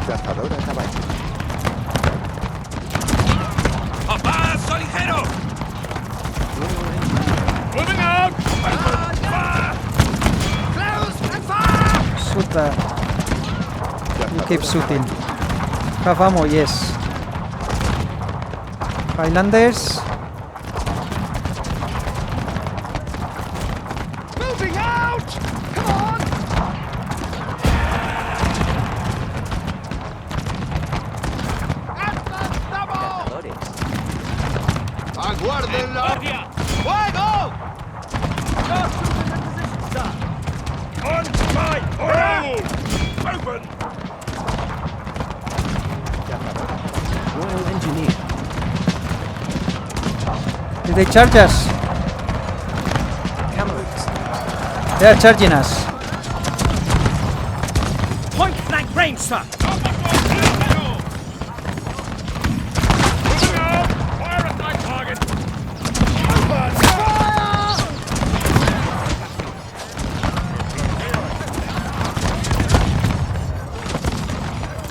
Cazador a caballo. ¡A paso ligero! Royal Engineer. Moving out! that you keep shooting. Have ammo, yes. Highlanders. Moving out! Come on! ¡Aguarden la... Guardia! ¡Fuego! Start shooting in position, sir. On my order! Open! Royal Engineer. Did they charge us? Camerons. They are charging us. Point blank range, sir. Moving out! Fire at my target!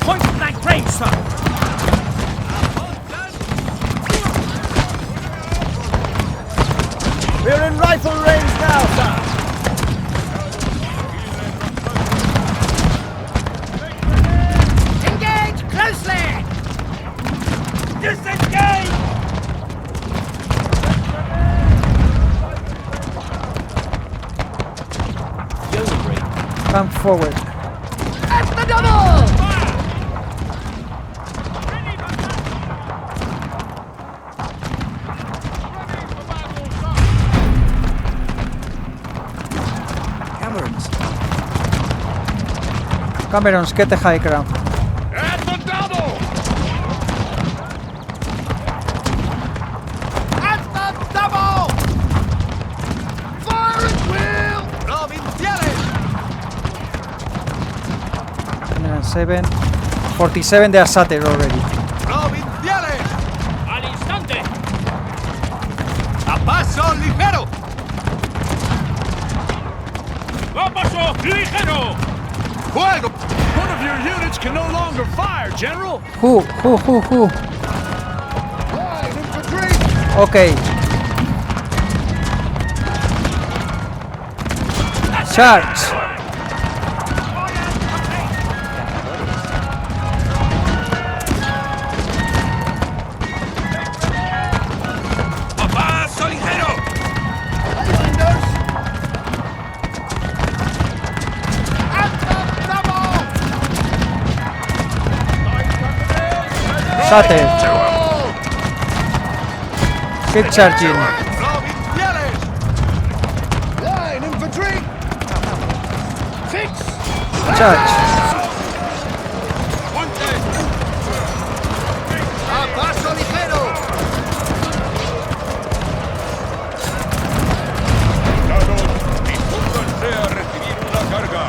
Point blank range, sir. We're in rifle range now, sir. Engage closely. Disengage. Yeomanry. Come forward. At the double. Camerons. Camerons, get the high ground. At the double! At the double. Fire at will. ¡Provinciales! 107. 47, they are shattered already. ¡Provinciales! Al instante. ¡A paso ligero! ¡A paso ligero! ¡Fuego! One of your units can no longer fire, General! Who? Line infantry! Okay. Charge. ¡A paso ligero! Shattered. Keep charging. ¡Provinciales! Line infantry! Fix! Charge. ¡A paso ligero! Soldados, dispónganse a recibir una carga.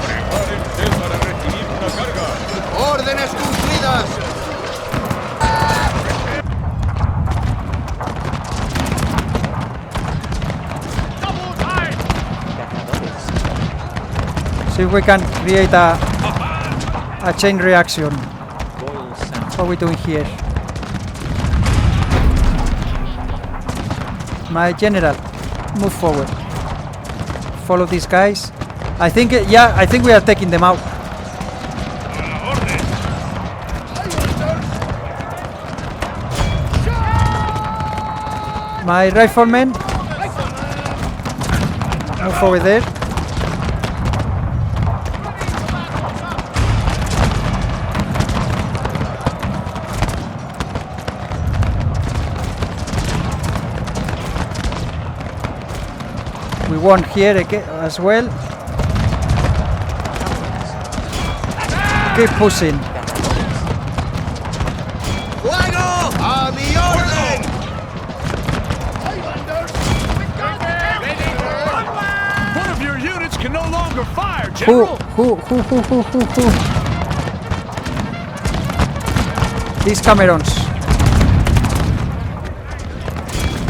Prepárense para recibir una carga. ¡Órdenes cumplidas! Double time. See if we can create a chain reaction. Royal South. What are we doing here? My general, move forward. Follow these guys. I think, yeah, I think we are taking them out. My riflemen, move over there. We won here again as well. Keep pushing. ¡Fuego! ¡A mi orden! One of your units can no longer fire, Who? General! These Camerons.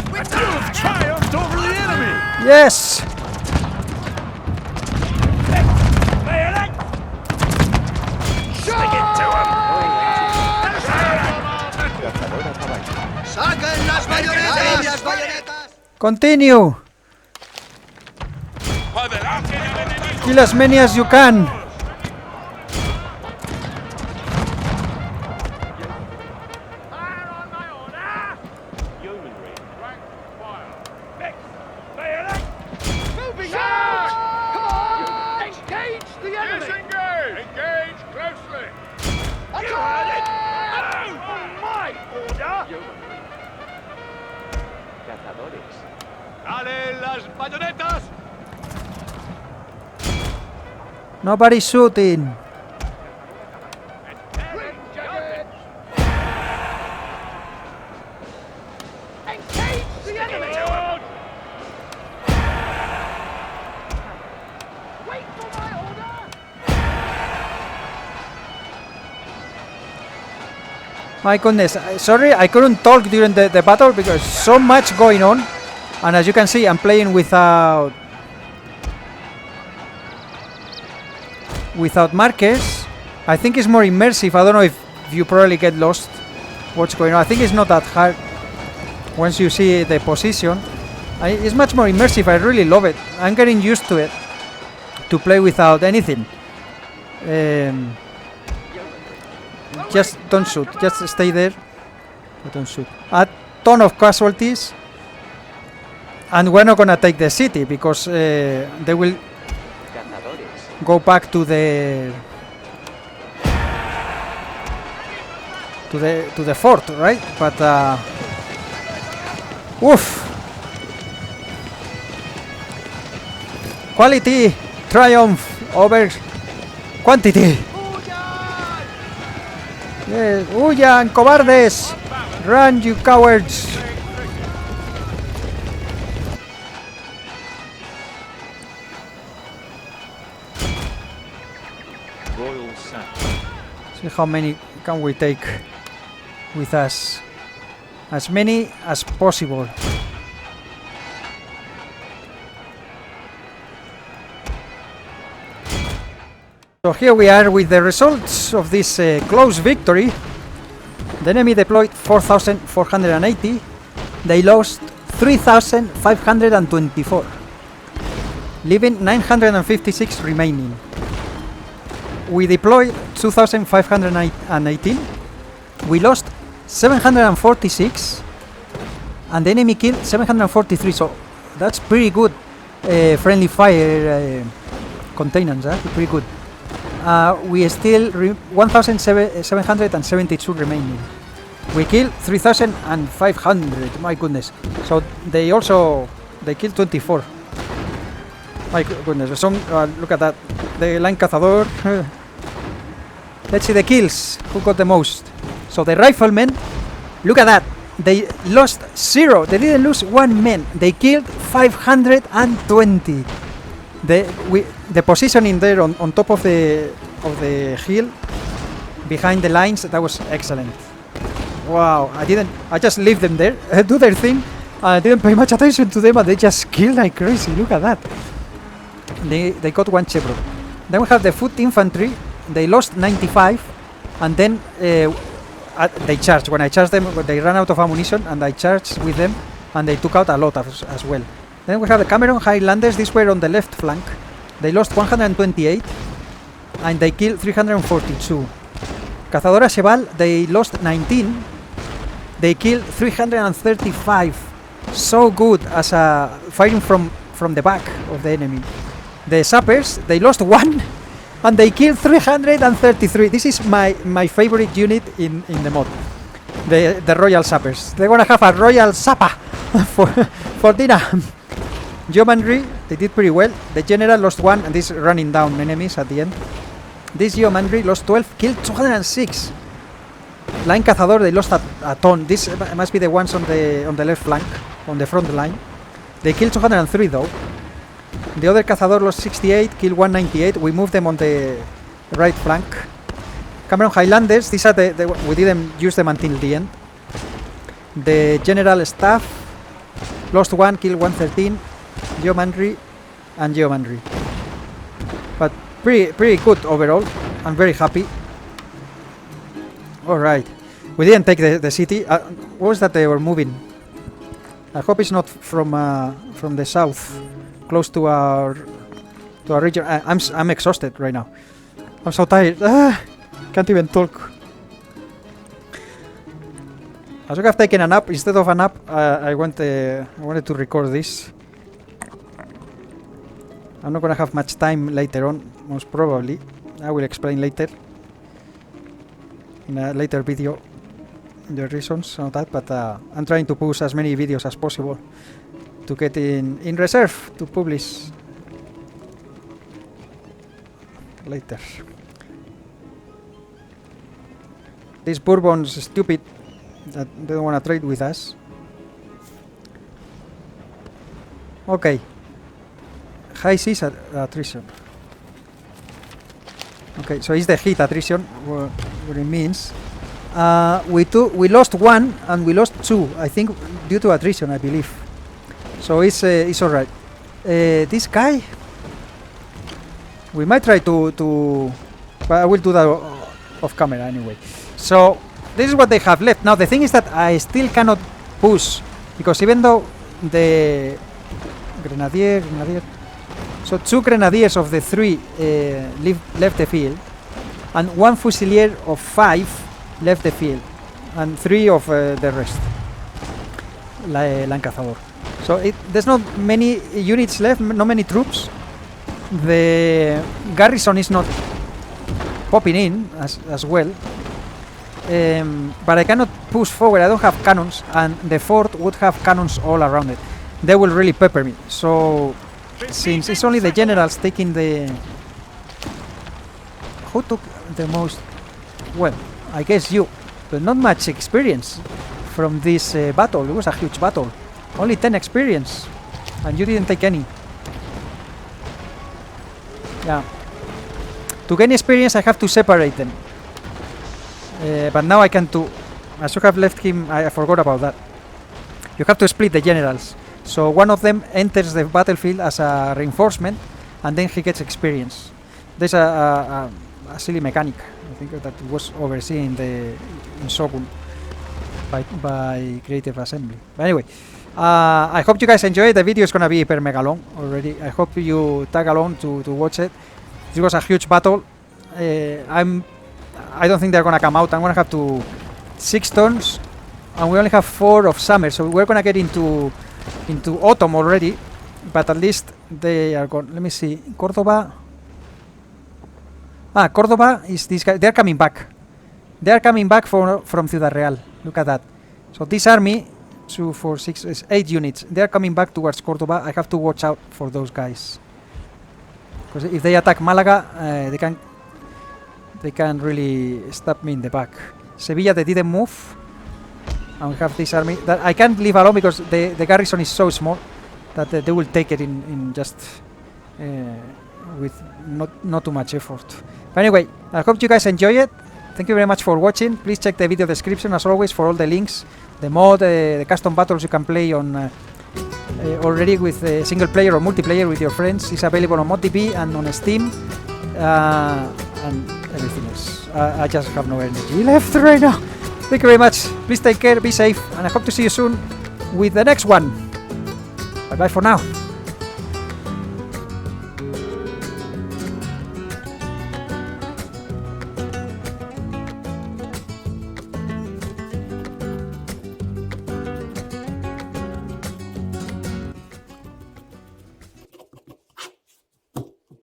You have triumphed over the enemy! Yes! ¡Saquen las bayonetas! ¡Las bayonetas! Continue! Kill as many as you can. Fire on my order! Yeomanry. Rank fire. Next. Bayonet! Moving out! Come on! Engage the enemy! Disengage! Engage closely! You heard it! Move! On my order! Yeomanry. Cazadores. Dale las bayonetas! Nobody's shooting. Engage the enemy! Wait for my order! My goodness, sorry I couldn't talk during the battle because so much going on, and as you can see I'm playing without markers. I think it's more immersive. I don't know if you probably get lost what's going on. I think it's not that hard once you see the position. It's much more immersive. I really love it. I'm getting used to it, to play without anything. Just don't shoot, just stay there, but don't shoot. A ton of casualties, and we're not gonna take the city because they will Cazadores. go back to the fort, right? But oof, quality triumph over quantity. Yes, huyan, cobardes! Run, you cowards! Royal Sap. See how many can we take with us? As many as possible. So here we are with the results of this close victory. The enemy deployed 4,480. They lost 3,524, leaving 956 remaining. We deployed 2,518. We lost 746, and the enemy killed 743. So that's pretty good. Friendly fire containment, pretty good. We still 1,772 remaining. We killed 3,500. My goodness. So they killed 24. My goodness. So look at that. The line cazador. Let's see the kills. Who got the most? So the riflemen. Look at that. They lost 0. They didn't lose 1 man. They killed 520. The positioning there on top of the hill behind the lines, that was excellent. Wow, I just leave them there, do their thing. I didn't pay much attention to them, and they just killed like crazy. Look at that. They got 1 chevron. Then we have the foot infantry. They lost 95, and then they charged. When I charged them, they ran out of ammunition, and I charged with them, and they took out a lot as well. Then we have the Cameron Highlanders. These were on the left flank. They lost 128, and they killed 342. Cazadora Cheval, they lost 19. They killed 335. So good as fighting from the back of the enemy. The Sappers, they lost 1, and they killed 333. This is my favorite unit in the mod. The Royal Sappers. They're gonna have a Royal Sapper for dinner. Yeomanry, they did pretty well. The General lost 1, and this running down enemies at the end. This Yeomanry lost 12, killed 206. Line Cazador, they lost a ton. This must be the ones on the left flank, on the front line. They killed 203 though. The other Cazador lost 68, killed 198. We moved them on the right flank. Cameron Highlanders, these are we didn't use them until the end. The General Staff lost 1, killed 113. Yeomanry and Yeomanry. But pretty good overall. I'm very happy. Alright. We didn't take the city. What was that they were moving? I hope it's not from the south, close to our to a region. I'm exhausted right now. I'm so tired. Can't even talk. I should have taken a nap. Instead of a nap, I wanted to record this. I'm not gonna have much time later on, most probably. I will explain later in a later video the reasons of that, but I'm trying to push as many videos as possible to get in reserve to publish later. This Bourbon's stupid that they don't want to trade with us. Okay. High seas attrition. Okay, so it's the heat attrition, what it means. We lost 1 and we lost 2, I think, due to attrition, I believe. So it's alright. This guy, we might try to but I will do that off camera anyway. So this is what they have left. Now the thing is that I still cannot push, because even though the Grenadier, so 2 Grenadiers of the 3 left the field, and 1 Fusilier of 5 left the field, and 3 of the rest. Lancazador. So there's not many units left, not many troops. The garrison is not popping in as well. But I cannot push forward. I don't have cannons, and the fort would have cannons all around it. They will really pepper me. So since it's only the generals taking the... Who took the most? Well, I guess you, but not much experience from this battle. It was a huge battle. Only 10 experience, and you didn't take any. Yeah. To gain experience, I have to separate them. But now I can too. I should have left him. I forgot about that. You have to split the generals. So one of them enters the battlefield as a reinforcement, and then he gets experience. There's a silly mechanic, I think, that was overseen in Shogun by Creative Assembly. But anyway, I hope you guys enjoyed. The video is gonna be hyper mega long already. I hope you tag along to watch it. This was a huge battle. I don't think they're gonna come out. I'm gonna have to 6 turns, and we only have 4 of summer, so we're gonna get into autumn already. But at least they are gone. Let me see. Cordoba. Cordoba is this guy. They're coming back. They are coming back from Ciudad Real. Look at that. So this army, 2, 4, 6, is 8 units. They are coming back towards Cordoba. I have to watch out for those guys, because if they attack Malaga, they can really stab me in the back. Sevilla, they didn't move, and we have this army that I can't leave alone because the garrison is so small that they will take it in just with not too much effort. But anyway, I hope you guys enjoy it. Thank you very much for watching. Please check the video description as always for all the links, the mod, the custom battles you can play on already with single player or multiplayer with your friends. It's available on ModDB and on Steam, and everything else. I just have no energy left right now. Thank you very much. Please take care, be safe, and I hope to see you soon with the next one. Bye bye for now.